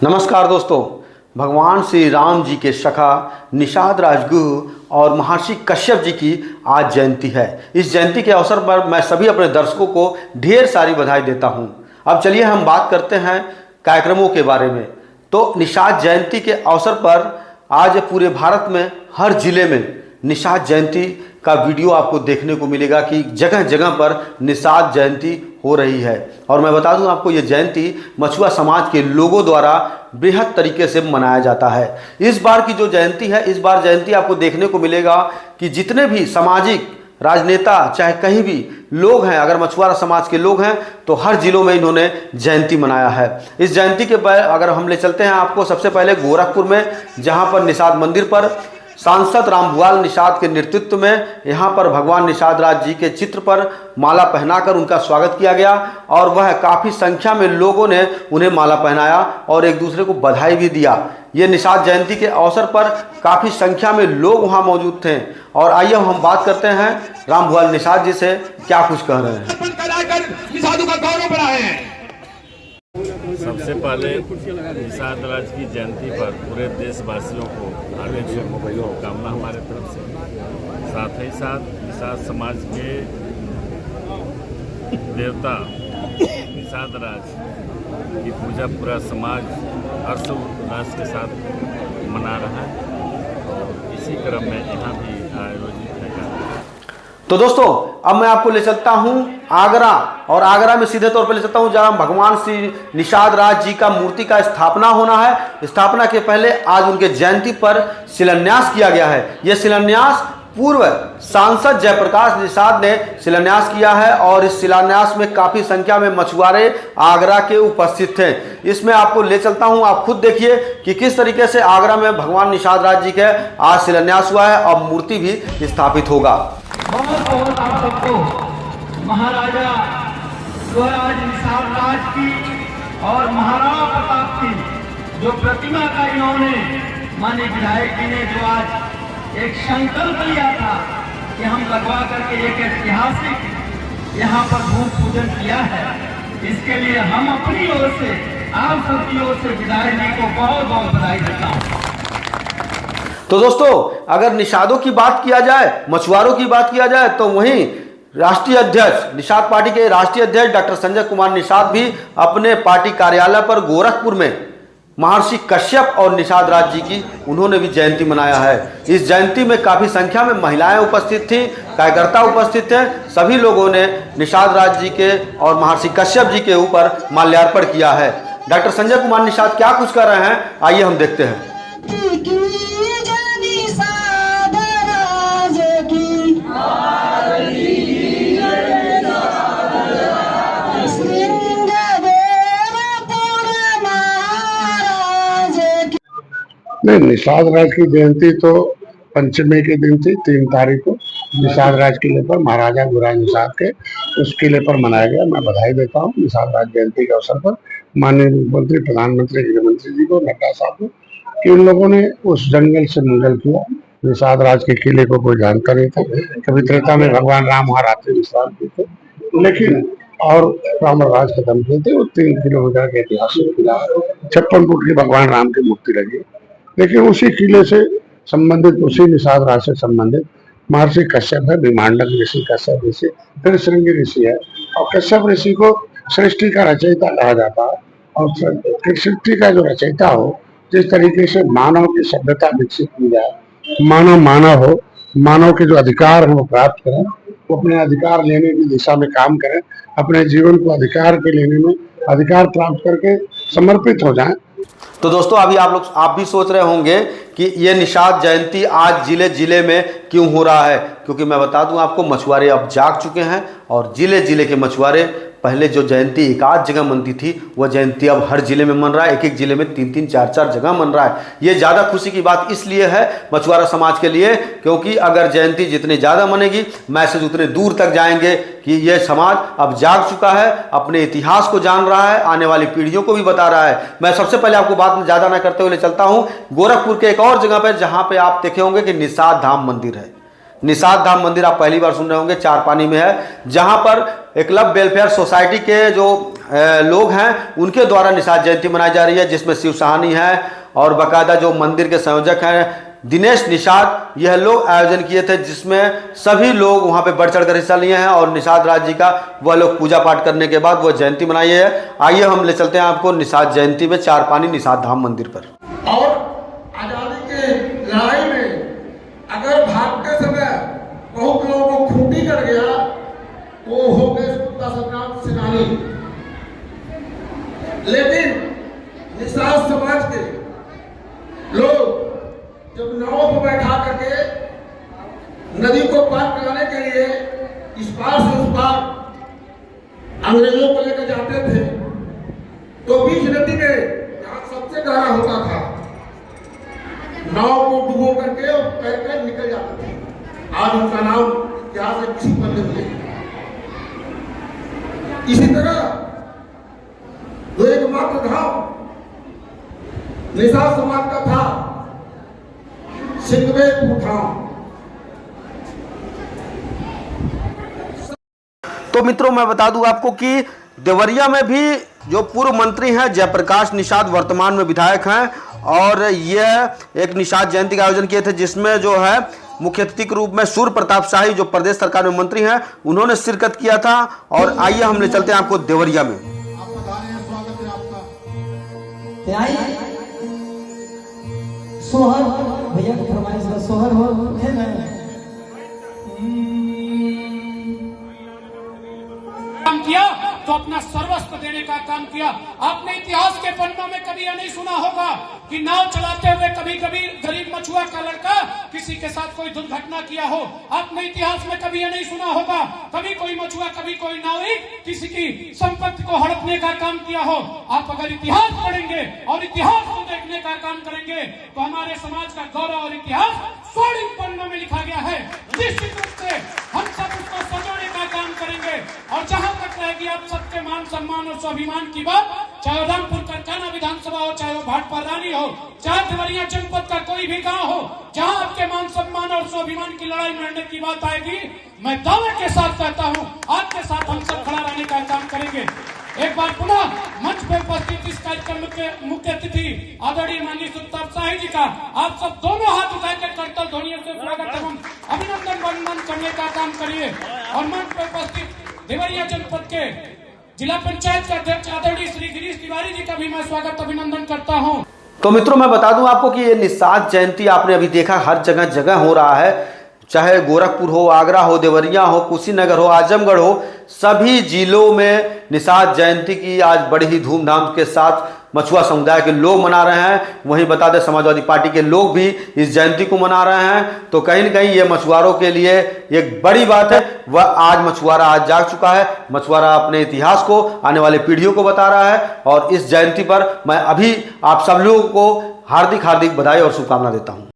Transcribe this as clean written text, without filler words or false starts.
नमस्कार दोस्तों, भगवान श्री राम जी के सखा निषाद राजगुरु और महर्षि कश्यप जी की आज जयंती है। इस जयंती के अवसर पर मैं सभी अपने दर्शकों को ढेर सारी बधाई देता हूं। अब चलिए हम बात करते हैं कार्यक्रमों के बारे में। तो निषाद जयंती के अवसर पर आज पूरे भारत में हर जिले में निषाद जयंती का वीडियो आपको देखने को मिलेगा कि जगह जगह पर निषाद जयंती हो रही है। और मैं बता दूं आपको, ये जयंती मछुआ समाज के लोगों द्वारा बृहद तरीके से मनाया जाता है। इस बार की जो जयंती है, इस बार जयंती आपको देखने को मिलेगा कि जितने भी सामाजिक राजनेता चाहे कहीं भी लोग हैं, अगर मछुआरा समाज के लोग हैं तो हर जिलों में इन्होंने जयंती मनाया है। इस जयंती के अगर हम ले चलते हैं आपको सबसे पहले गोरखपुर में, जहां पर निषाद मंदिर पर सांसद रामभुआल निषाद के नेतृत्व में यहाँ पर भगवान निषाद राज जी के चित्र पर माला पहनाकर उनका स्वागत किया गया और वह काफ़ी संख्या में लोगों ने उन्हें माला पहनाया और एक दूसरे को बधाई भी दिया। ये निषाद जयंती के अवसर पर काफ़ी संख्या में लोग वहाँ मौजूद थे। और आइए हम बात करते हैं रामभुआल निषाद जी से, क्या कुछ कह रहे हैं। सबसे पहले निषाद राज की जयंती पर पूरे देशवासियों को हार्दिक शुभकामना हमारे तरफ से। साथ ही साथ निषाद समाज के देवता निषाद राज की पूजा पूरा समाज हर्षोल्लास के साथ मना रहा है और इसी क्रम में यहाँ भी आयोजित है। तो दोस्तों, अब मैं आपको ले चलता हूं आगरा, और आगरा में सीधे तौर पर ले चलता हूं जहां भगवान श्री निषाद राज जी का मूर्ति का स्थापना होना है। स्थापना के पहले आज उनके जयंती पर शिलान्यास किया गया है। यह शिलान्यास पूर्व सांसद जयप्रकाश निषाद ने शिलान्यास किया है और इस शिलान्यास में काफ़ी संख्या में मछुआरे आगरा के उपस्थित थे। इसमें आपको ले चलता हूं, आप खुद देखिए कि किस तरीके से आगरा में भगवान निषाद राज जी के आज शिलान्यास हुआ है और मूर्ति भी स्थापित होगा। बहुत बहुत आप सबको महाराजा स्वराज निषाद राज की और महाराणा प्रताप की जो प्रतिमा का इन्होंने माननीय विधायक जी ने जो आज एक संकल्प लिया था कि हम लगवा करके एक ऐतिहासिक यहाँ पर भूमि पूजन किया है, इसके लिए हम अपनी ओर से आप सबकी ओर से विधायक जी को बहुत बहुत बधाई देता हूँ। तो दोस्तों, अगर निषादों की बात किया जाए, मछुआरों की बात किया जाए, तो वहीं राष्ट्रीय अध्यक्ष निषाद पार्टी के राष्ट्रीय अध्यक्ष डॉक्टर संजय कुमार निषाद भी अपने पार्टी कार्यालय पर गोरखपुर में महर्षि कश्यप और निषाद राज जी की उन्होंने भी जयंती मनाया है। इस जयंती में काफ़ी संख्या में महिलाएं उपस्थित थीं, कार्यकर्ता उपस्थित थे। सभी लोगों ने निषाद राज जी के और महर्षि कश्यप जी के ऊपर माल्यार्पण किया है। डॉक्टर संजय कुमार निषाद क्या कुछ कर रहे हैं, आइए हम देखते हैं। नहीं, निषाद राज की जयंती तो पंचमी के दिन थी, 3 तारीख को निषाद राज किले पर महाराजा गुराज निषाद के उस किले पर मनाया गया। मैं बधाई देता हूँ निषाद राज जयंती के अवसर पर माननीय मुख्यमंत्री, प्रधानमंत्री, गृहमंत्री जी को, नड्डा साहब को, कि उन लोगों ने उस जंगल से मंगल किया। निषाद राज के किले को कोई जानता नहीं था। कभी त्रेता में भगवान राम वहाँ रात्रि विश्राम थे, लेकिन और राम राज खत्म किए थे। वो 3 किलोमीटर के ऐतिहासिक किला, 56 फुट की भगवान राम की मूर्ति लगी। लेकिन उसी किले से संबंधित, उसी निषाद राज से संबंधित महर्षि कश्यप है, विमांडक ऋषि कश्यप ऋषि, फिर श्रृंगी ऋषि है। और कश्यप ऋषि को सृष्टि का रचयिता कहा जाता है। और सृष्टि का जो रचयिता हो, जिस तरीके से मानव की सभ्यता विकसित की जाए, मानव हो, मानव के जो अधिकार है वो प्राप्त करें, वो अपने अधिकार लेने की दिशा में काम करें, अपने जीवन को अधिकार के लेने में अधिकार प्राप्त करके समर्पित हो जाएं। तो दोस्तों, अभी आप भी सोच रहे होंगे कि ये निषाद जयंती आज जिले जिले में क्यों हो रहा है, क्योंकि मैं बता दूं आपको, मछुआरे अब जाग चुके हैं और जिले जिले के मछुआरे, पहले जो जयंती एक आध जगह मनती थी, वह जयंती अब हर जिले में मन रहा है। एक जिले में 3-3, 4-4 जगह मन रहा है। ये ज़्यादा खुशी की बात इसलिए है मछुआरा समाज के लिए, क्योंकि अगर जयंती जितनी ज़्यादा मनेगी, मैसेज उतने दूर तक जाएंगे कि यह समाज अब जाग चुका है, अपने इतिहास को जान रहा है, आने वाली पीढ़ियों को भी बता रहा है। मैं सबसे पहले आपको बात में ज़्यादा ना करते हुए चलता हूँ गोरखपुर के एक और जगह पर, जहाँ पर आप देखे होंगे कि निषाद धाम मंदिर है। निषाद धाम मंदिर आप पहली बार सुन रहे होंगे, चारपानी में है, जहां पर एकलव्य वेलफेयर सोसाइटी के जो लोग हैं उनके द्वारा निषाद जयंती मनाई जा रही है, जिसमें शिव साहनी है और बाकायदा जो मंदिर के संयोजक हैं दिनेश निषाद, यह लोग आयोजन किए थे, जिसमें सभी लोग वहां पे बढ़ चढ़ कर हिस्सा लिए हैं और निषाद राज जी का वह लोग पूजा पाठ करने के बाद वह जयंती मनाई है। आइए हम ले चलते हैं आपको निषाद जयंती में चार पानी निषाद धाम मंदिर पर। और आजादी के लड़ाई में अगर भागते समय बहुत लोगों को खूंटी कर गया तो हो गए स्वतंत्रता संग्राम सेनानी। लेकिन निषाद समाज के लोग जब नावों पर बैठा करके नदी को पार कराने के लिए इस पार से उस पार अंग्रेजों को लेकर जाते थे, तो बीच नदी में जहां सबसे गहरा होता था नाव को डुबो करके और तैरकर निकल जाते थे। आज उनका नाम इतिहास में किसी पर नहीं है। इसी तरह जो एकमात्र धाम निषाद समाज का था सिंधवे धाम। तो मित्रों मैं बता दूं आपको कि देवरिया में भी जो पूर्व मंत्री हैं जयप्रकाश निषाद वर्तमान में विधायक हैं और यह एक निषाद जयंती का आयोजन किए थे, जिसमें जो है मुख्य अतिथि के रूप में सूर्य प्रताप शाही जो प्रदेश सरकार में मंत्री हैं उन्होंने शिरकत किया था। और आइए हम ले चलते हैं आपको देवरिया में। सोहर भैया को फरमाइश का सोहर हो है ना काम किया तो अपना सर्वस्व देने का काम किया। आपने इतिहास के पन्नों में कभी यह नहीं सुना होगा कि नाव चलाते हुए कभी कभी गरीब मछुआ का लड़का किसी के साथ कोई दुर्घटना किया हो। आपने इतिहास में कभी यह नहीं सुना होगा कभी कोई मछुआ कभी कोई नाविक किसी की संपत्ति को हड़पने का काम किया हो। आप अगर इतिहास पढ़ेंगे और इतिहास को देखने का काम करेंगे तो हमारे समाज का गौरव और इतिहास स्वर्णिम पन्नों में लिखा गया है। निश्चित रूप से हम सब उसको सजोने का काम करेंगे। और जहां तक रहेगी आप सबके मान सम्मान और स्वाभिमान की बात, चाहे रामपुर करकाना विधानसभा हो, चाहे वो भाटपारानी हो, चाहे देवरिया जनपद का कोई भी गांव हो, जहां आपके मान सम्मान और स्वाभिमान की लड़ाई लड़ने की बात आएगी, मैं दावे के साथ कहता हूं आपके साथ हम सब खड़ा रहने का काम करेंगे। एक बार पुनः मंच पर उपस्थित इस कार्यक्रम के मुख्य अतिथि आदरणीय माननीय सुप्रताप शाही जी का आप सब दोनों हाथ उठाकर करतल ध्वनियों से स्वागत एवं अभिनंदन वंदन करने का काम करिए। और मंच पर उपस्थित देवरिया जनपद के जिला पंचायत के अध्यक्ष आदरणीय श्री गिरीश तिवारी जी का भी मैं स्वागत अभिनंदन करता हूं। तो मित्रों मैं बता दूं आपको कि ये निषाद जयंती आपने अभी देखा हर जगह जगह हो रहा है, चाहे गोरखपुर हो, आगरा हो, देवरिया हो, कुशीनगर हो, आजमगढ़ हो, सभी जिलों में निषाद जयंती की आज बड़ी ही धूमधाम के साथ मछुआ समुदाय के लोग मना रहे हैं। वहीं बता दें समाजवादी पार्टी के लोग भी इस जयंती को मना रहे हैं। तो कहीं न कहीं ये मछुआरों के लिए एक बड़ी बात है। वह आज मछुआरा आज जाग चुका है, मछुआरा अपने इतिहास को आने वाले पीढ़ियों को बता रहा है। और इस जयंती पर मैं अभी आप सब लोगों को हार्दिक हार्दिक बधाई और शुभकामना देता हूँ।